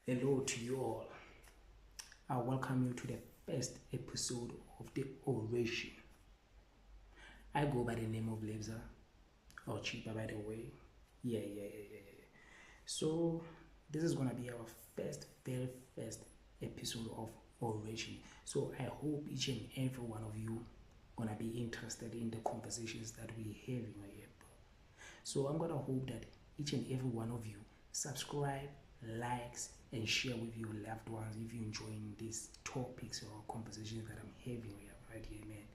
Hello to you all. I welcome you to the first episode of the Oration. I go by the name of Lebza, or Cheaper by the way. Yeah. So, this is gonna be our very first episode of Oration. So, I hope each and every one of you gonna be interested in the conversations that we having here. So, I'm gonna hope that each and every one of you subscribe, likes, and share with your loved ones if you're enjoying these topics or conversations that I'm having right here, man.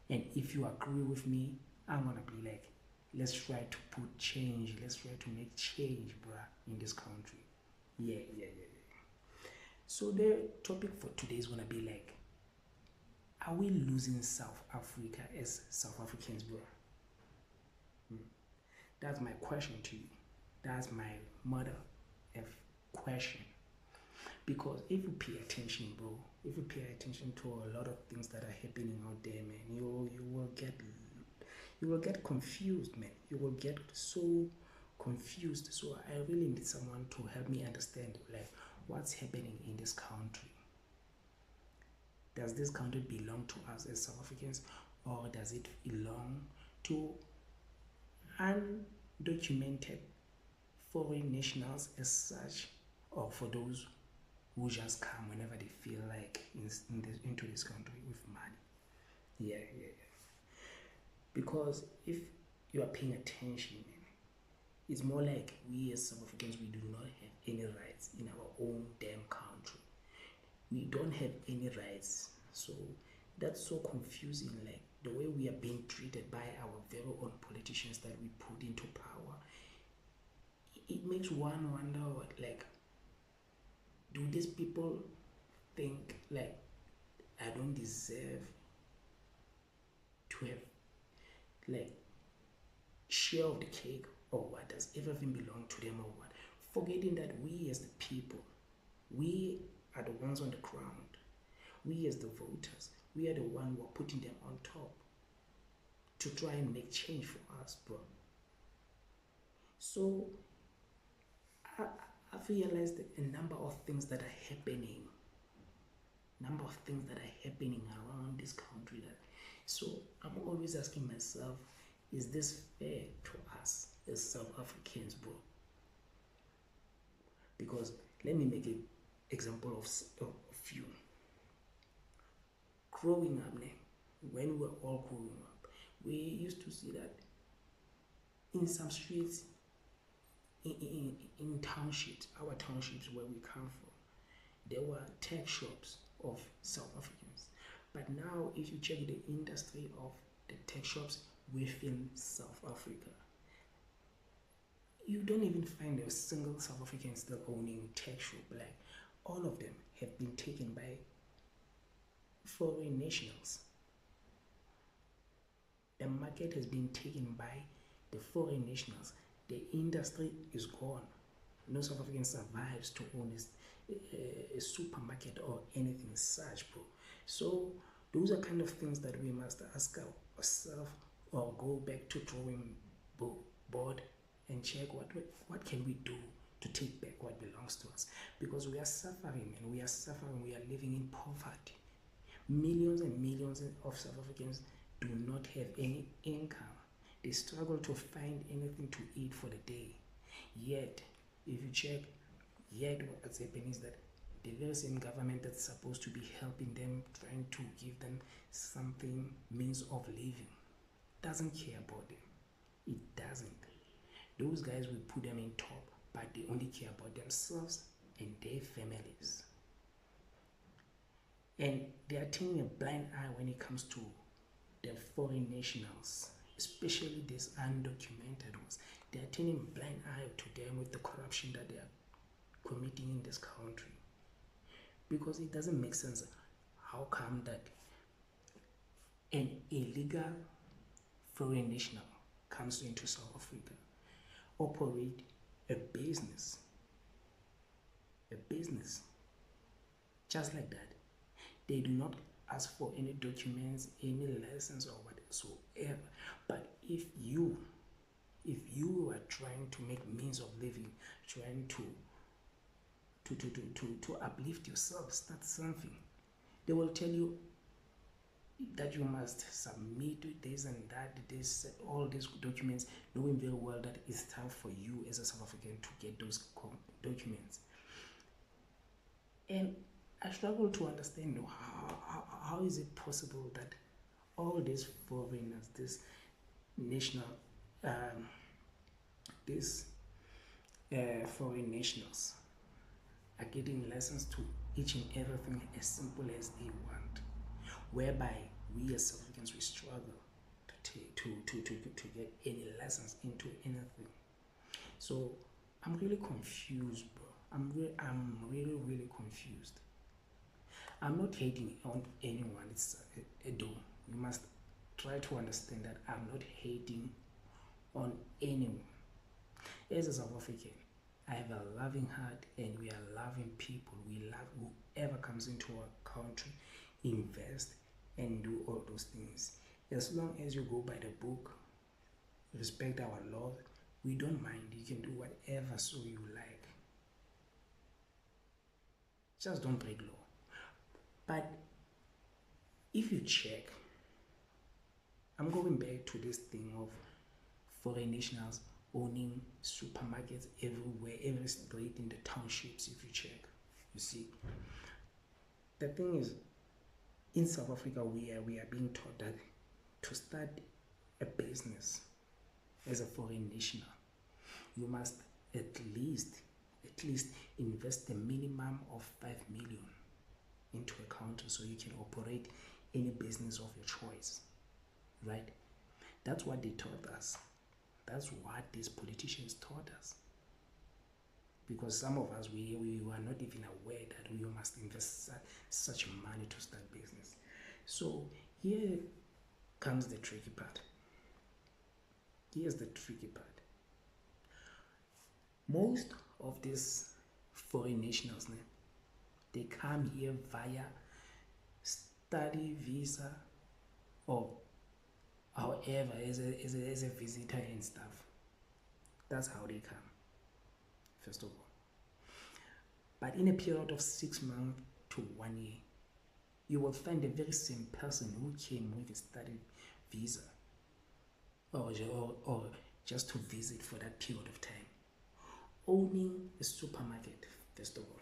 And if you agree with me, I'm gonna be like, let's try to put change, let's try to make change, bruh, in this country. Yeah. So the topic for today is gonna be like, are we losing South Africa as South Africans, bro? That's my question to you. That's my mother of question. Because if you pay attention, bro, if you pay attention to a lot of things that are happening out there, man, you will get confused, man. You will get so confused. So I really need someone to help me understand like what's happening in this country. Does this country belong to us as South Africans, or does it belong to undocumented foreign nationals as such, or for those who just come whenever they feel like into this country with money? Yeah. Because if you are paying attention, it's more like we as South Africans, we do not have any rights in our own damn country. We don't have any rights. So that's so confusing, like the way we are being treated by our very own politicians that we put into power. It makes one wonder, like, do these people think like I don't deserve to have like share of the cake, or what? Does everything belong to them, or what? Forgetting that we as the people, we are the ones on the ground. We as the voters, we are the one who are putting them on top to try and make change for us, bro. So I've realized a number of things that are happening, around this country. So I'm always asking myself, is this fair to us as South Africans, bro? Because let me make an example of a few. Growing up, when we were all growing up, we used to see that in some streets, in townships, our townships where we come from, there were tech shops of South Africans. But now, if you check the industry of the tech shops within South Africa, you don't even find a single South African still owning tech shop. Like, all of them have been taken by foreign nationals. The market has been taken by the foreign nationals. The industry is gone. No South African survives to own a supermarket or anything such, bro. So those are kind of things that we must ask ourselves, or go back to drawing board and check what can we do to take back what belongs to us. Because we are suffering, and we are living in poverty. Millions and millions of South Africans do not have any income. They struggle to find anything to eat for the day. Yet, if you check, what's happening is that the very same government that's supposed to be helping them, trying to give them something, means of living, doesn't care about them. It doesn't. Those guys will put them in top, but they only care about themselves and their families. And they are turning a blind eye when it comes to the foreign nationals, especially these undocumented ones. They are turning a blind eye to them with the corruption that they are committing in this country. Because it doesn't make sense. How come that an illegal foreign national comes into South Africa, operate a business, just like that? They do not ask for any documents, any license, or whatsoever. But if you are trying to make means of living, trying to to uplift yourself, start something. They will tell you that you must submit this and that, this, all these documents, knowing very well that it's tough for you as a South African to get those documents. And I struggle to understand how is it possible that all these foreigners, this national, these foreign nationals are getting lessons to each and everything as simple as they want, whereby we as South Africans, we struggle to get any lessons into anything. So I'm really confused, bro. I'm really confused. I'm not hating on anyone. It's a do. You must try to understand that I'm not hating on anyone. As a South African, I have a loving heart and we are loving people. We love whoever comes into our country, invest and do all those things. As long as you go by the book, respect our laws, we don't mind. You can do whatever so you like. Just don't break law. But if you check, I'm going back to this thing of foreign nationals owning supermarkets everywhere, every street in the townships. If you check, you see, the thing is, in South Africa, we are being taught that to start a business as a foreign national, you must at least invest a minimum of 5 million into a country so you can operate any business of your choice, right? That's what they taught us. That's what these politicians taught us. Because some of us, we were not even aware that we must invest such money to start business. So here comes the tricky part. Here's the tricky part. Most of these foreign nationals, they come here via study visa or however as a visitor and stuff. That's how they come, first of all. But in a period of 6 months to 1 year, you will find the very same person who came with a study visa or just to visit for that period of time, owning a supermarket, first of all.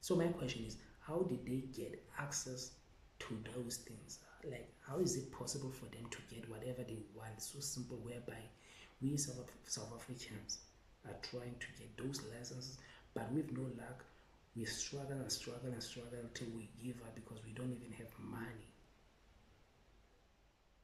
So my question is, how did they get access to those things? Like, how is it possible for them to get whatever they want so simple, whereby we South Africans are trying to get those licenses, but with no luck, we struggle till we give up because we don't even have money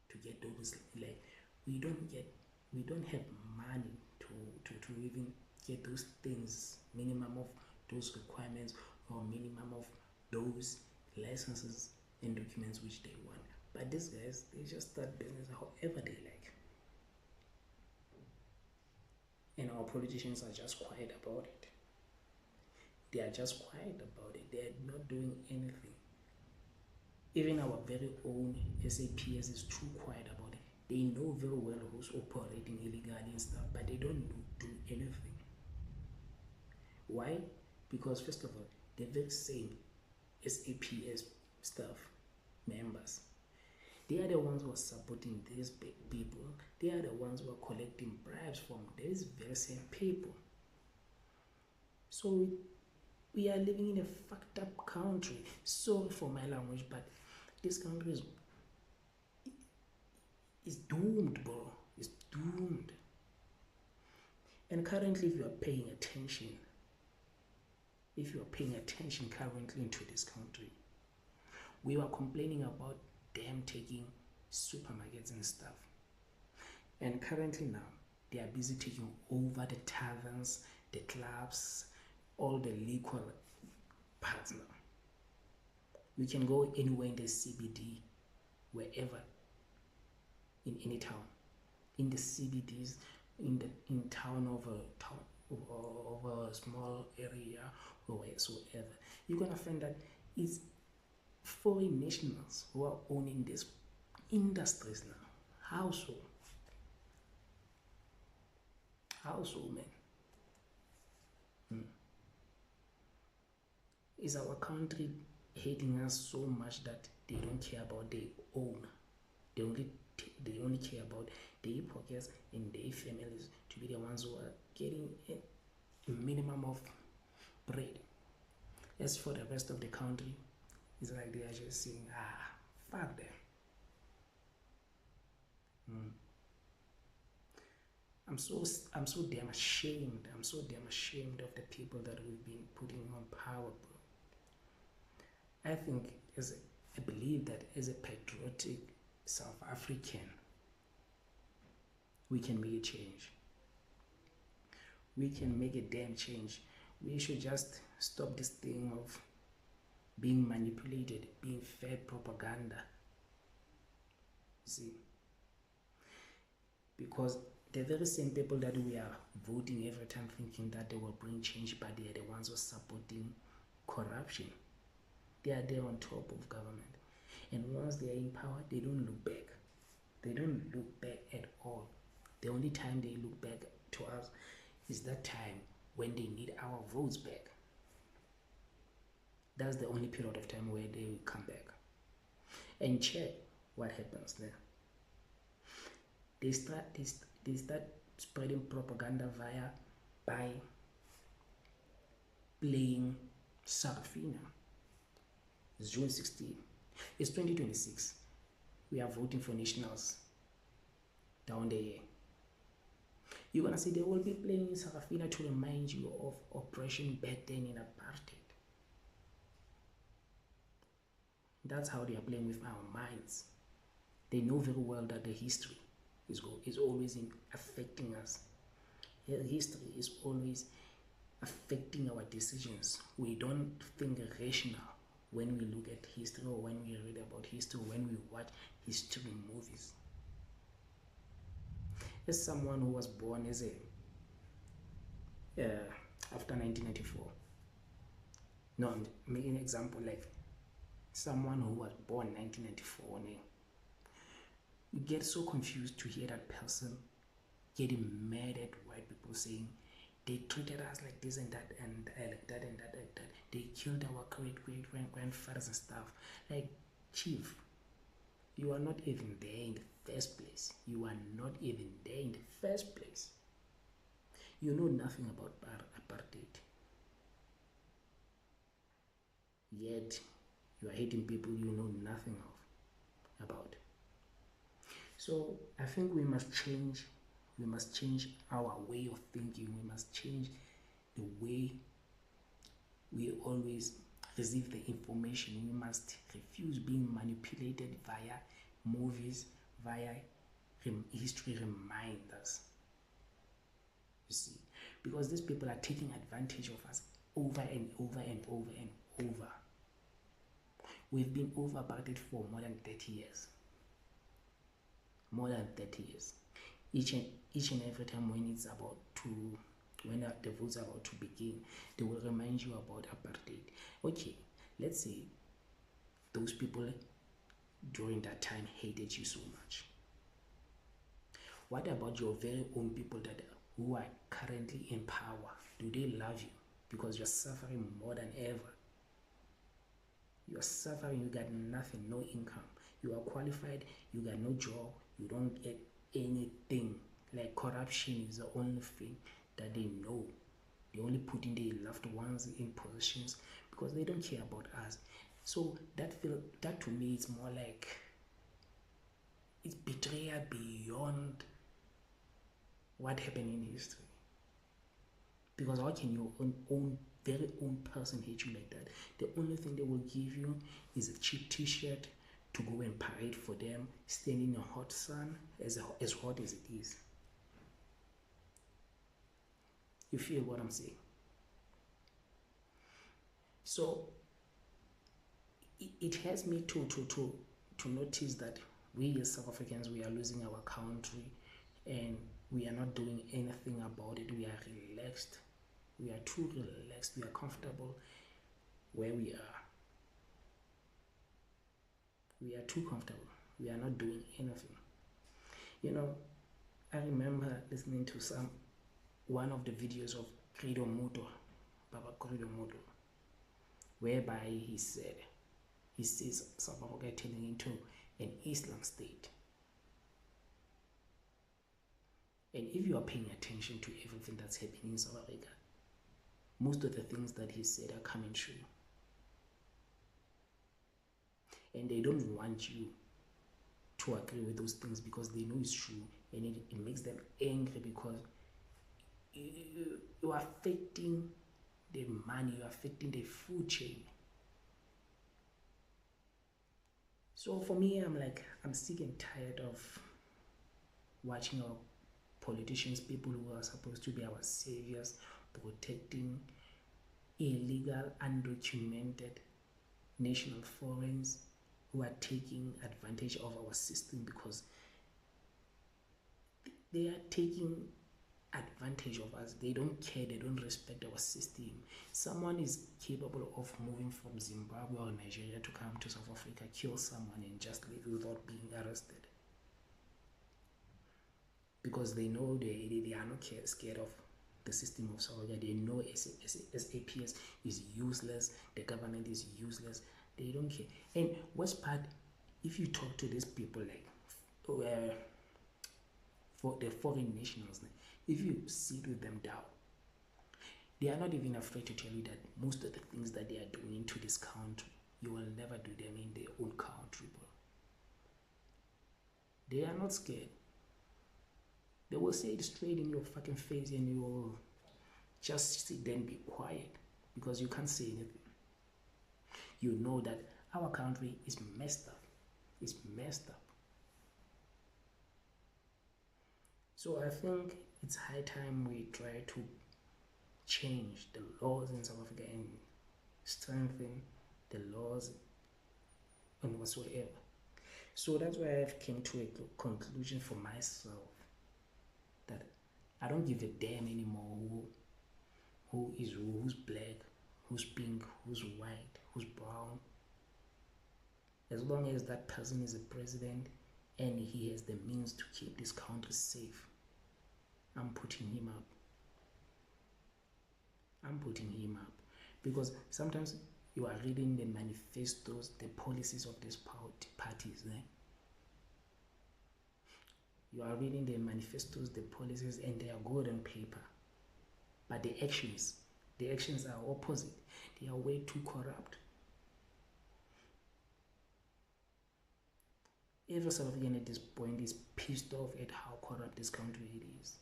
to get those. Like, we don't have money to even get those things, minimum of those requirements or minimum of those licenses and documents which they want. But these guys, they just start business however they like. And our politicians are just quiet about it. They are just quiet about it. They are not doing anything. Even our very own SAPS is too quiet about it. They know very well who's operating illegally and stuff, but they don't do anything. Why? Because first of all, the very same SAPS staff members, they are the ones who are supporting these people. They are the ones who are collecting bribes from these very same people. So we are living in a fucked up country. Sorry for my language, but this country is doomed, bro. It's doomed. And currently, if you are paying attention currently into this country, we were complaining about them taking supermarkets and stuff. And currently now, they are busy taking over the taverns, the clubs, all the liquor parts now. We can go anywhere in the CBD, wherever, in any town, in the CBDs, in town of a small area or whatsoever. You're gonna find that it's foreign nationals who are owning these industries now. How so? How so, man? Is our country hating us so much that they don't care about their own? They only care about their pockets and their families to be the ones who are getting a minimum of bread. As for the rest of the country, it's like they are just saying, fuck them. I'm so damn ashamed. I'm so damn ashamed of the people that we've been putting on power, bro. I believe that as a patriotic South African, we can make a change. We can make a damn change. We should just stop this thing of being manipulated, being fed propaganda. See? Because the very same people that we are voting every time thinking that they will bring change, but they are the ones who are supporting corruption. They are there on top of government. And once they are in power, they don't look back. They don't look back at all. The only time they look back to us is that time when they need our votes back. That's the only period of time where they will come back. And check what happens there. They start spreading propaganda by playing Sarafina. It's June 16. It's 2026. We are voting for nationals down there. You're gonna see they will be playing Sarafina to remind you of oppression back then in apartheid. That's how they are playing with our minds. They know very well that the history is always affecting us. History is always affecting our decisions. We don't think rational when we look at history, or when we read about history, when we watch history movies. As someone who was born as after 1994, no, I'm making an example like someone who was born 1994, you get so confused to hear that person getting mad at white people saying they treated us like this and that and like that and that and that. They killed our great-great-grandfathers and stuff. Like, chief, you are not even there in the first place. You are not even there in the first place. You know nothing about apartheid. Yet, you are hating people you know nothing about. So, I think we must change. We must change our way of thinking. We must change the way we always receive the information. We must refuse being manipulated via movies, via history reminders. You see, because these people are taking advantage of us over and over and over and over. We've been over apartheid for more than 30 years. More than 30 years. Each and every time when the votes are about to begin, they will remind you about apartheid. Okay, let's say those people during that time hated you so much. What about your very own people who are currently in power? Do they love you? Because you're suffering more than ever. You're suffering, you got nothing, no income. You are qualified, you got no job, you don't get anything. Like, corruption is the only thing that they know. They only put in their loved ones in positions because they don't care about us. So that to me is more like it's betrayal beyond what happened in history. Because how can your very own person hate you like that? The only thing they will give you is a cheap t-shirt to go and parade for them, stand in the hot sun, as hot as it is. You feel what I'm saying? So it has me to notice that we as South Africans, we are losing our country and we are not doing anything about it. We are relaxed. We are too relaxed. We are comfortable where we are. We are too comfortable. We are not doing anything. You know, I remember listening to one of the videos of Credo Muto, Baba Credo Muto, whereby he sees South Africa turning into an Islam state. And if you are paying attention to everything that's happening in South Africa, most of the things that he said are coming true. And they don't want you to agree with those things because they know it's true, and it makes them angry because you are affecting the money, you are affecting the food chain. So for me, I'm sick and tired of watching our politicians, people who are supposed to be our saviors, protecting illegal, undocumented national foreigners who are taking advantage of our system, because they are taking advantage of us. They don't care, they don't respect our system. Someone is capable of moving from Zimbabwe or Nigeria to come to South Africa, kill someone and just leave without being arrested, because they know they are not scared of the system of South Africa. They know SAPS is useless, the government is useless, they don't care. And worst part, if you talk to these people, like for the foreign nationals, if you sit with them down, they are not even afraid to tell you that most of the things that they are doing into this country, you will never do them in their own country, bro. They are not scared. They will say it straight in your fucking face, and you will just sit there and be quiet because you can't say anything. You know that our country is messed up. It's messed up. So I think it's high time we try to change the laws in South Africa and strengthen the laws and whatsoever. So that's why I've came to a conclusion for myself that I don't give a damn anymore who is who's black, who's pink, who's white, who's brown. As long as that person is a president and he has the means to keep this country safe, I'm putting him up. I'm putting him up. Because sometimes you are reading the manifestos, the policies of these parties. You are reading the manifestos, the policies, and they are good on paper. But the actions are opposite. They are way too corrupt. Every South African at this point is pissed off at how corrupt this country is.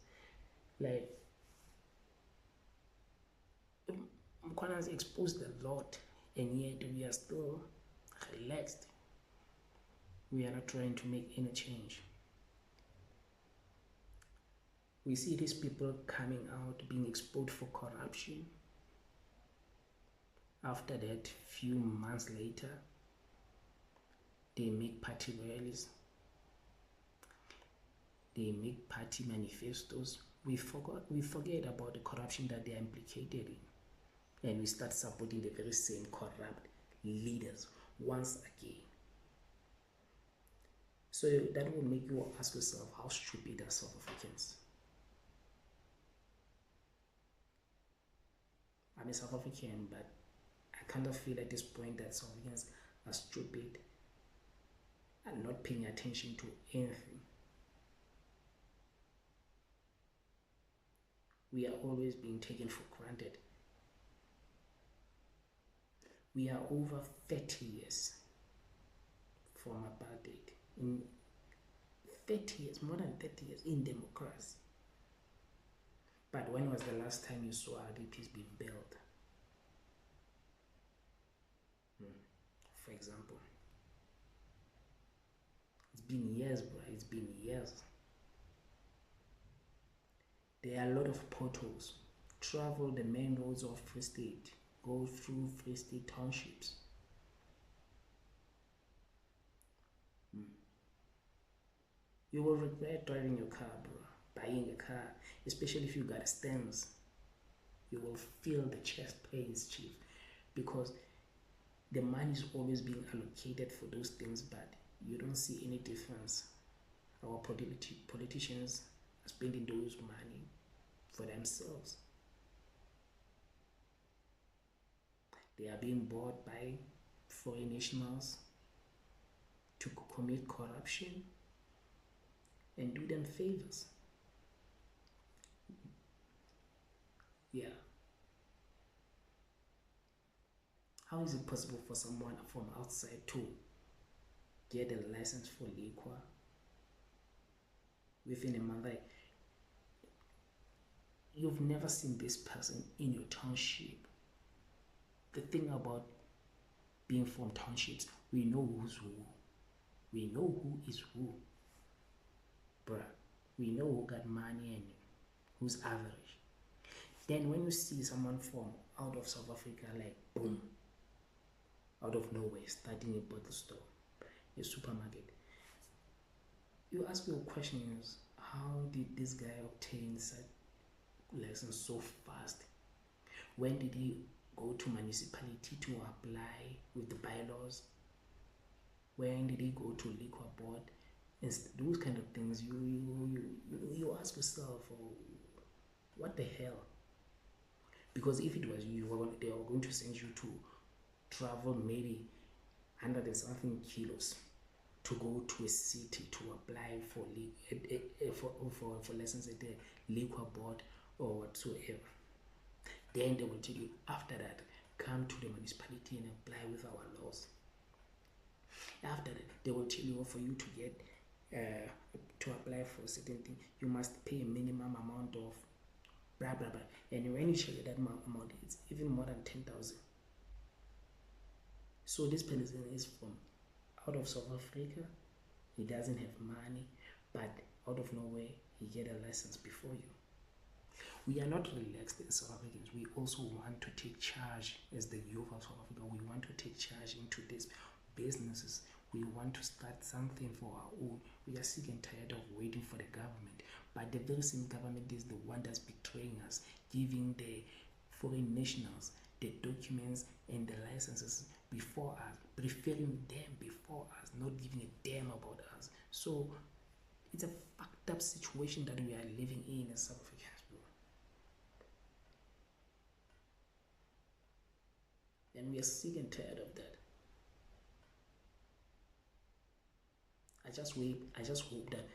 Like, Mkhwana has exposed a lot, and yet we are still relaxed. We are not trying to make any change. We see these people coming out, being exposed for corruption. After that, few months later, they make party rallies. They make party manifestos. We forget about the corruption that they are implicated in. And we start supporting the very same corrupt leaders once again. So that will make you ask yourself, how stupid are South Africans? I'm a South African, but I kind of feel at this point that South Africans are stupid and not paying attention to anything. We are always being taken for granted. We are over 30 years from apartheid. In 30 years, more than 30 years in democracy. But when was the last time you saw RDPs being built? For example. It's been years, bro. It's been years. There are a lot of potholes. Travel the main roads of Free State. Go through Free State townships. You will regret driving your car, bro. Buying a car, especially if you got a stance. You will feel the chest pains, chief, because the money is always being allocated for those things, but you don't see any difference. Our politicians are spending those money for themselves. They are being bought by foreign nationals to commit corruption and do them favors. Yeah. How is it possible for someone from outside to get a license for liquor within a month? Like, you've never seen this person in your township. The thing about being from townships, we know who's who. We know who is who. Bruh, we know who got money and who's average. Then when you see someone from out of South Africa, like boom, out of nowhere, starting a bottle store, a supermarket, you ask your question is, how did this guy obtain such license so fast? When did he go to municipality to apply with the bylaws? When did he go to liquor board? And those kind of things, you ask yourself, oh, what the hell? Because if it was you, they were going to send you to travel maybe 100 and something kilos to go to a city to apply for license at the liquor board or whatsoever. Then they will tell you, after that, come to the municipality and apply with our laws. After that, they will tell you, for you to get to apply for a certain thing, you must pay a minimum amount of blah blah blah. And when you check that amount, it's even more than 10,000. So this person is from out of South Africa. He doesn't have money, but out of nowhere, he get a license before you. We are not relaxed as South Africans. We also want to take charge as the youth of South Africa. We want to take charge into these businesses. We want to start something for our own. We are sick and tired of waiting for the government. But the very same government is the one that's betraying us, giving the foreign nationals the documents and the licenses before us, preferring them before us, not giving a damn about us. So it's a fucked up situation that we are living in as South Africans, bro. And we are sick and tired of that. I just hope that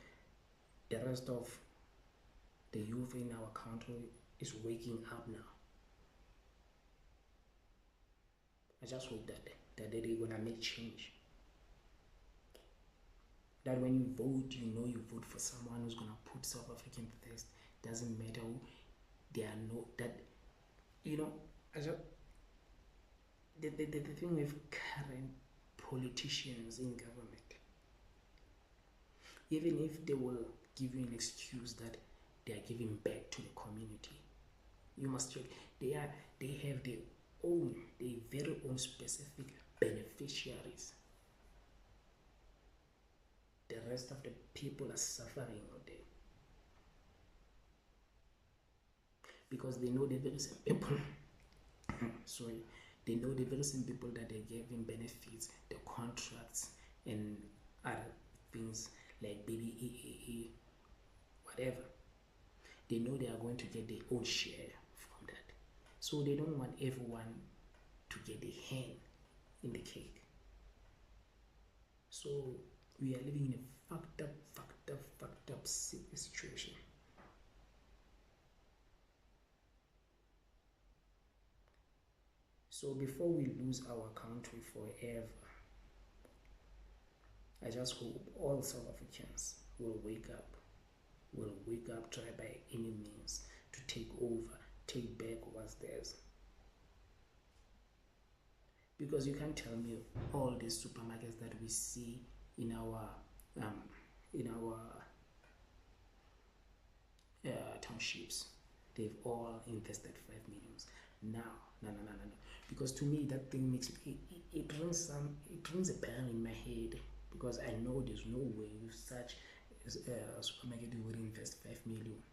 the rest of the youth in our country is waking up now. I just hope that they're gonna make change. That when you vote, you know you vote for someone who's gonna put South African first. Doesn't matter who they are. No, that I just the thing with current politicians in government, even if they will give you an excuse that they are giving back to the community, you must check they have their very own specific beneficiaries. The rest of the people are suffering out there because they know the very same people they know the very same people that they're giving benefits, the contracts and other things like BBEE, whatever. They know they are going to get their own share from that. So they don't want everyone to get a hand in the cake. So we are living in a fucked up situation. So before we lose our country forever, I just hope all South Africans will wake up, try by any means to take over, take back what's theirs. Because you can't tell me all these supermarkets that we see in our townships, they've all invested 5 million. No. Because to me that thing makes it rings a bell in my head, because I know there's no way with such a supermarket you would invest 5 million.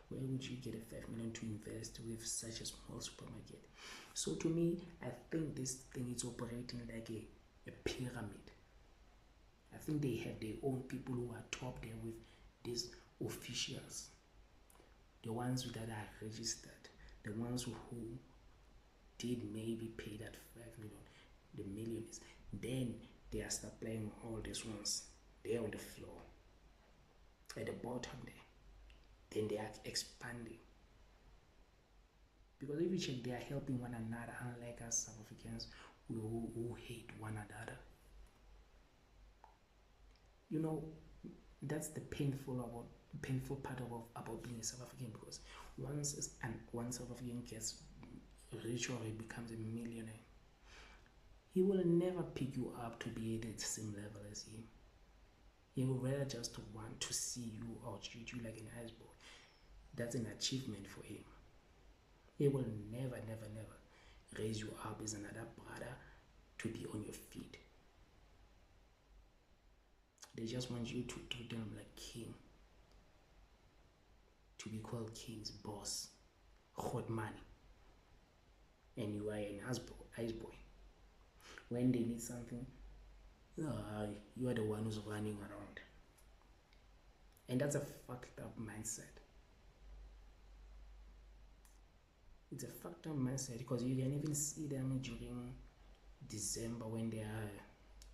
Where would you get a 5 million to invest with such a small supermarket? So to me, I think this thing is operating like a pyramid. I think they have their own people who are top there with these officials, the ones that are registered, the ones who did maybe pay that 5 million, the millions, then they are start playing all these ones. They're on the floor, at the bottom there. Then they are expanding. Because if you check, they are helping one another, unlike us South Africans who hate one another. You know, that's the painful part about being a South African, because one South African gets rich or he becomes a millionaire, he will never pick you up to be at the same level as him. He will rather just want to see you or treat you like an iceberg. That's an achievement for him. He will never raise you up as another brother to be on your feet. They just want you to treat them like king, to be called king's boss, hot money, and you are an ice boy. When they need something, you are the one who's running around. And that's a fucked up mindset. It's a fucked up mindset, because you can even see them during December when there are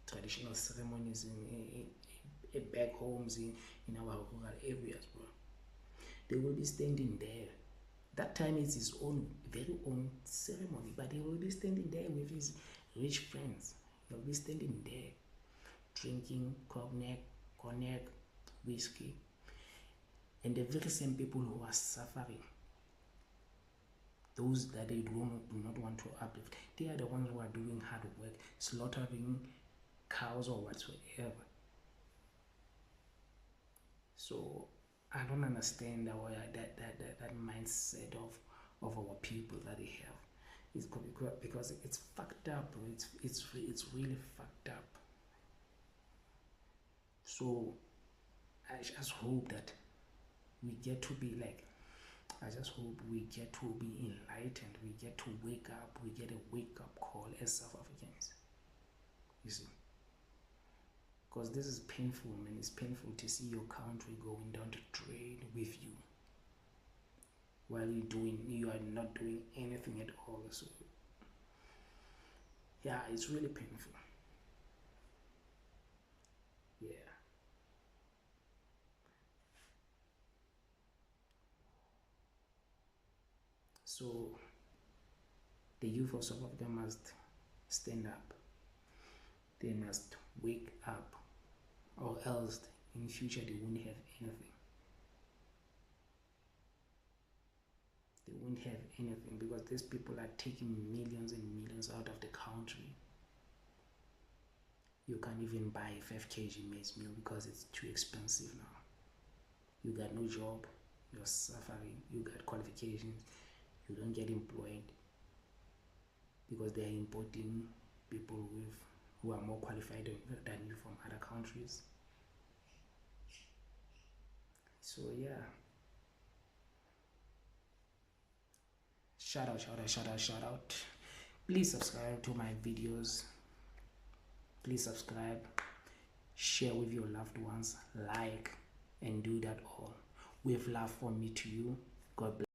traditional ceremonies in back homes in our rural areas, bro. They will be standing there. That time is his own very own ceremony, but he will be standing there with his rich friends. He'll be standing there drinking cognac, whiskey, and the very same people who are suffering, those that they do not want to uplift, they are the ones who are doing hard work, slaughtering cows or whatsoever. So I don't understand that mindset of our people that they have. It's because it's fucked up. It's really fucked up. So I just hope that we get to be like, I just hope we get to be enlightened. We get to wake up. We get a wake-up call as South Africans. You see? Because this is painful, man. It's painful to see your country going down the drain with you, while you are not doing anything at all. So yeah, it's really painful. Yeah. So the youth of South Africa must stand up. They must wake up, or else in future they won't have anything. They won't have anything, because these people are taking millions and millions out of the country. You can't even buy 5 kg maize meal because it's too expensive now. You got no job, you're suffering, you got qualifications, you don't get employed, because they are importing people who are more qualified than you from other countries. So yeah, shout out. Please subscribe to my videos. Please subscribe, share with your loved ones, like, and do that all with love from me to you. God bless.